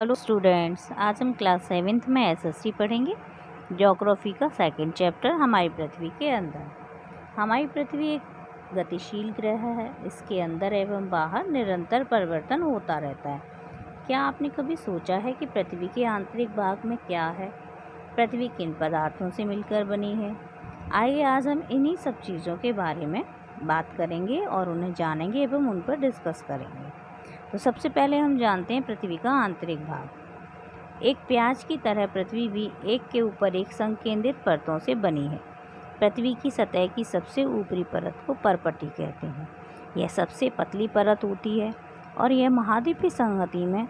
Hello students, आज हम class 7th में एसएसटी पढ़ेंगे। ज्योग्राफी का सेकंड चैप्टर हमारी पृथ्वी के अंदर। हमारी पृथ्वी एक गतिशील ग्रह है। इसके अंदर एवं बाहर निरंतर परिवर्तन होता रहता है। क्या आपने कभी सोचा है कि पृथ्वी के आंतरिक भाग में क्या है? पृथ्वी किन पदार्थों से मिलकर बनी है? आइए आज हम इन्हीं सब चीज़ों के बारे में बात करेंगे और उन्हें जानेंगे एवं उन पर डिस्कस करेंगे। तो सबसे पहले हम जानते हैं पृथ्वी का आंतरिक भाग। एक प्याज की तरह पृथ्वी भी एक के ऊपर एक संकेंद्रित परतों से बनी है। पृथ्वी की सतह की सबसे ऊपरी परत को परपटी कहते हैं। यह सबसे पतली परत होती है और यह महाद्वीपीय संहति में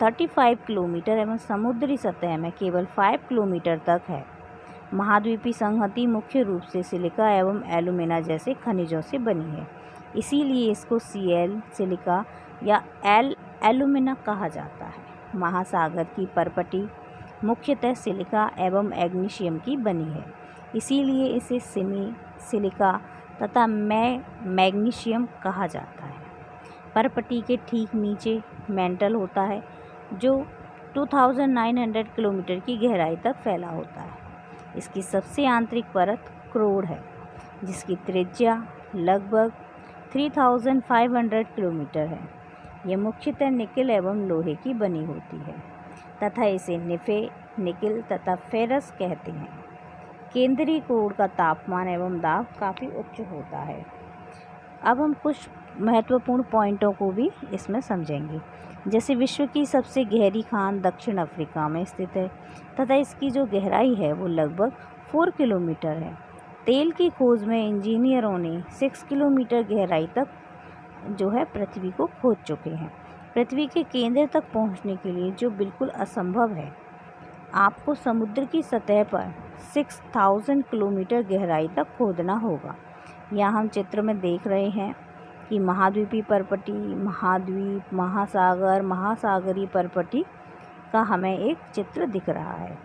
35 किलोमीटर एवं समुद्री सतह में केवल 5 किलोमीटर तक है। महाद्वीपीय संहति मुख्य रूप से सिलिका एवं एल्यूमिना जैसे खनिजों से बनी है, इसीलिए इसको Cl सिलिका या एल्यूमिना कहा जाता है। महासागर की परपटी मुख्यतः सिलिका एवं मैग्नीशियम की बनी है, इसीलिए इसे सिलिका तथा मैग्नीशियम कहा जाता है। परपटी के ठीक नीचे मेंटल होता है जो 2900 किलोमीटर की गहराई तक फैला होता है। इसकी सबसे आंतरिक परत क्रोड है, जिसकी त्रिज्या लगभग 3500 किलोमीटर है। यह मुख्यतः निकेल एवं लोहे की बनी होती है तथा इसे निफे, निकेल तथा फेरस कहते हैं। केंद्रीय क्रोड का तापमान एवं दाब काफ़ी उच्च होता है। अब हम कुछ महत्वपूर्ण पॉइंटों को भी इसमें समझेंगे। जैसे विश्व की सबसे गहरी खान दक्षिण अफ्रीका में स्थित है तथा इसकी जो गहराई है वो लगभग 4 किलोमीटर है। तेल की खोज में इंजीनियरों ने 6 किलोमीटर गहराई तक जो है पृथ्वी को खोद चुके हैं। पृथ्वी के केंद्र तक पहुंचने के लिए जो बिल्कुल असंभव है, आपको समुद्र की सतह पर 6000 किलोमीटर गहराई तक खोदना होगा। यहाँ हम चित्र में देख रहे हैं कि महाद्वीपीय परपटी, महाद्वीप, महासागर, महासागरीय परपटी का हमें एक चित्र दिख रहा है।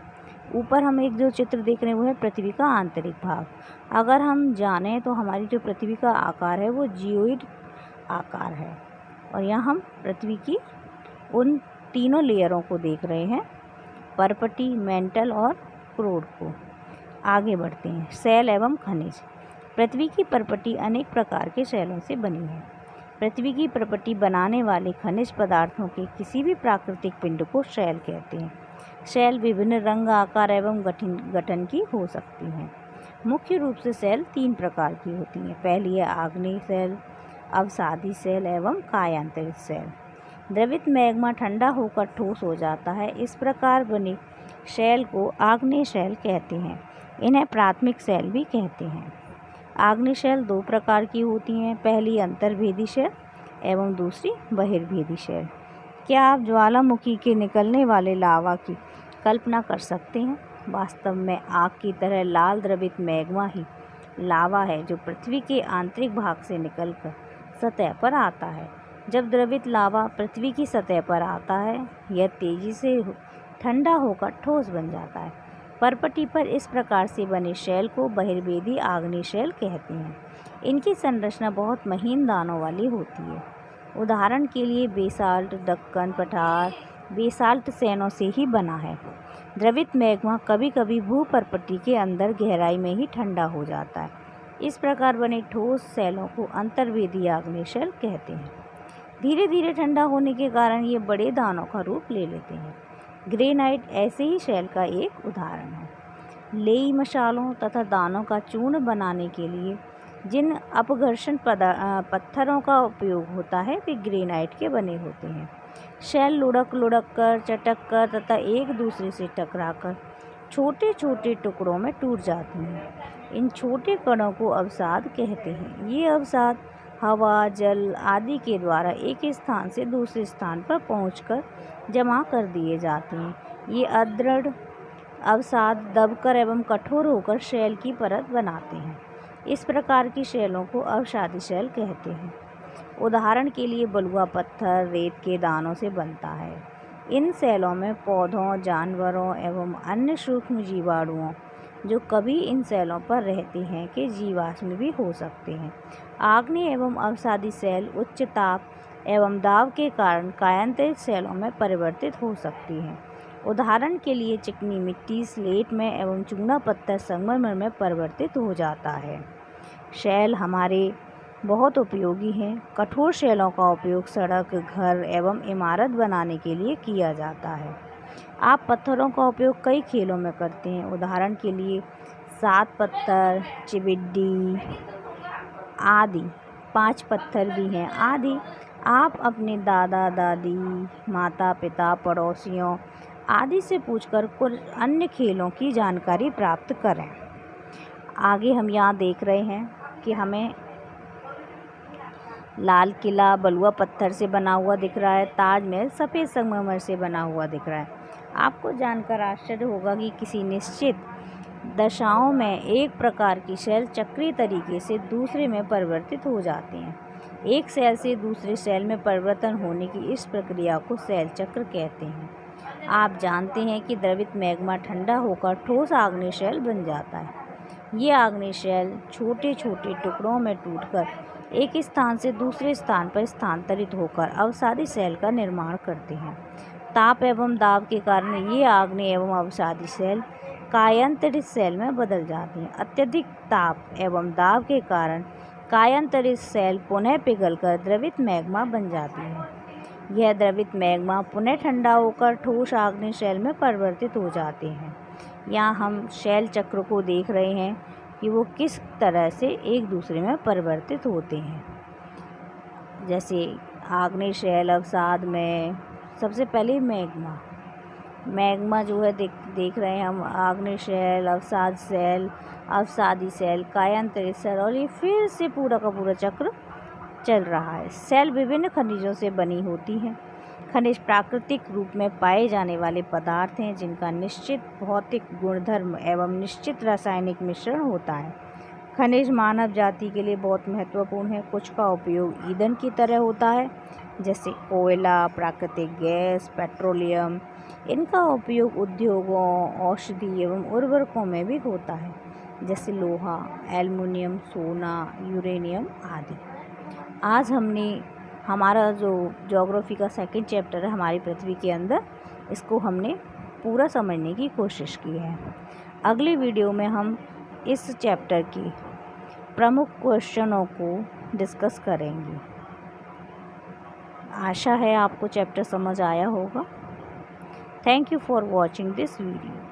ऊपर हम एक जो चित्र देख रहे हैं वो है पृथ्वी का आंतरिक भाग। अगर हम जानें तो हमारी जो पृथ्वी का आकार है वो जियोइड आकार है। और यहाँ हम पृथ्वी की उन तीनों लेयरों को देख रहे हैं, परपटी, मेंटल और क्रोड को। आगे बढ़ते हैं। शैल एवं खनिज। पृथ्वी की परपटी अनेक प्रकार के शैलों से बनी है। पृथ्वी की परपटी बनाने वाले खनिज पदार्थों के किसी भी प्राकृतिक पिंड को शैल कहते हैं। शैल विभिन्न रंग, आकार एवं गठन की हो सकती हैं। मुख्य रूप से शैल 3 प्रकार की होती हैं। पहली है आग्नेय शैल, अवसादी शैल एवं कायांतरित शैल। द्रवित मैग्मा ठंडा होकर ठोस हो जाता है। इस प्रकार बने शैल को आग्नेय शैल कहते हैं। इन्हें प्राथमिक शैल भी कहते हैं। आग्नेय शैल 2 प्रकार की होती हैं। पहली अंतर्भेदी शैल एवं दूसरी बहिर्भेदी शैल। क्या आप ज्वालामुखी के निकलने वाले लावा की कल्पना कर सकते हैं? वास्तव में आग की तरह लाल द्रवित मैग्मा ही लावा है जो पृथ्वी के आंतरिक भाग से निकलकर सतह पर आता है। जब द्रवित लावा पृथ्वी की सतह पर आता है, यह तेजी से ठंडा होकर ठोस बन जाता है। परपटी पर इस प्रकार से बने शैल को बहिर्भेदी आग्नेय शैल कहते हैं। इनकी संरचना बहुत महीन दानों वाली होती है। उदाहरण के लिए बेसाल्ट दक्कन पठार बेसाल्ट सैनों से ही बना है। द्रवित मैग्मा कभी कभी भूपरपटी के अंदर गहराई में ही ठंडा हो जाता है। इस प्रकार बने ठोस शैलों को अंतर्वेदी आग्नेय शैल कहते हैं। धीरे धीरे ठंडा होने के कारण ये बड़े दानों का रूप ले लेते हैं। ग्रेनाइट ऐसे ही शैल का एक उदाहरण है। लेई मशालों तथा दानों का चूर्ण बनाने के लिए जिन अपघर्षण पत्थरों का उपयोग होता है वे ग्रेनाइट के बने होते हैं। शैल लुढ़क कर, चटक कर तथा एक दूसरे से टकराकर छोटे छोटे टुकड़ों में टूट जाते हैं। इन छोटे कणों को अवसाद कहते हैं। ये अवसाद हवा, जल आदि के द्वारा एक स्थान से दूसरे स्थान पर पहुंचकर जमा कर दिए जाते हैं। ये अदृढ़ अवसाद दबकर एवं कठोर होकर शैल की परत बनाते हैं। इस प्रकार की शैलों को अवसादी शैल कहते हैं। उदाहरण के लिए बलुआ पत्थर रेत के दानों से बनता है। इन शैलों में पौधों, जानवरों एवं अन्य सूक्ष्म जीवाणुओं जो कभी इन शैलों पर रहते हैं के जीवाश्म भी हो सकते हैं। आग्नेय एवं अवसादी शैल उच्च ताप एवं दाब के कारण कायांतरित सेलों में परिवर्तित हो सकती हैं। उदाहरण के लिए चिकनी मिट्टी स्लेट में एवं चूना पत्थर संगमरमर में परिवर्तित हो जाता है। शैल हमारे बहुत उपयोगी हैं। कठोर शैलों का उपयोग सड़क, घर एवं इमारत बनाने के लिए किया जाता है। आप पत्थरों का उपयोग कई खेलों में करते हैं। उदाहरण के लिए 7 पत्थर, चिबिड्डी आदि, 5 पत्थर भी हैं आदि। आप अपने दादा दादी, माता पिता, पड़ोसियों आदि से पूछकर कुछ अन्य खेलों की जानकारी प्राप्त करें। आगे हम यहाँ देख रहे हैं कि हमें लाल किला बलुआ पत्थर से बना हुआ दिख रहा है, ताजमहल सफ़ेद संगमरमर से बना हुआ दिख रहा है। आपको जानकर आश्चर्य होगा कि किसी निश्चित दशाओं में एक प्रकार की सेल चक्रीय तरीके से दूसरे में परिवर्तित हो जाते हैं। एक सेल से दूसरे सेल में परिवर्तन होने की इस प्रक्रिया को सेल चक्र कहते हैं। आप जानते हैं कि द्रवित मैग्मा ठंडा होकर ठोस आग्नेय शेल बन जाता है। ये आग्नेय शेल छोटे छोटे टुकड़ों में टूटकर एक स्थान से दूसरे स्थान पर स्थानांतरित होकर अवसादी सेल का निर्माण करते हैं। ताप एवं दाब के कारण ये आग्नेय एवं अवसादी सेल कायांतरित सेल में बदल जाती हैं। अत्यधिक ताप एवं दाब के कारण कायांतरित सेल पुनः पिघलकर द्रवित मैग्मा बन जाती है। यह द्रवित मैग्मा पुनः ठंडा होकर ठोस आग्नेय सेल में परिवर्तित हो जाते हैं। यहाँ हम शेल चक्र को देख रहे हैं कि वो किस तरह से एक दूसरे में परिवर्तित होते हैं। जैसे आग्नेय शेल अवसाद में सबसे पहले मैग्मा जो है देख रहे हैं हम, आग्नेय शेल, अवसाद सेल, अवसादी सेल, कायांतरित सेल, और ये फिर से पूरा का पूरा चक्र चल रहा है। सेल विभिन्न खनिजों से बनी होती हैं। खनिज प्राकृतिक रूप में पाए जाने वाले पदार्थ हैं जिनका निश्चित भौतिक गुणधर्म एवं निश्चित रासायनिक मिश्रण होता है। खनिज मानव जाति के लिए बहुत महत्वपूर्ण है। कुछ का उपयोग ईंधन की तरह होता है, जैसे कोयला, प्राकृतिक गैस, पेट्रोलियम। इनका उपयोग उद्योगों, औषधि एवं उर्वरकों में भी होता है, जैसे लोहा, एल्युमिनियम, सोना, यूरेनियम आदि। आज हमने हमारा जो ज्योग्राफी का सेकंड चैप्टर है हमारी पृथ्वी के अंदर, इसको हमने पूरा समझने की कोशिश की है। अगली वीडियो में हम इस चैप्टर की प्रमुख क्वेश्चनों को डिस्कस करेंगे। आशा है आपको चैप्टर समझ आया होगा। Thank you for watching this video.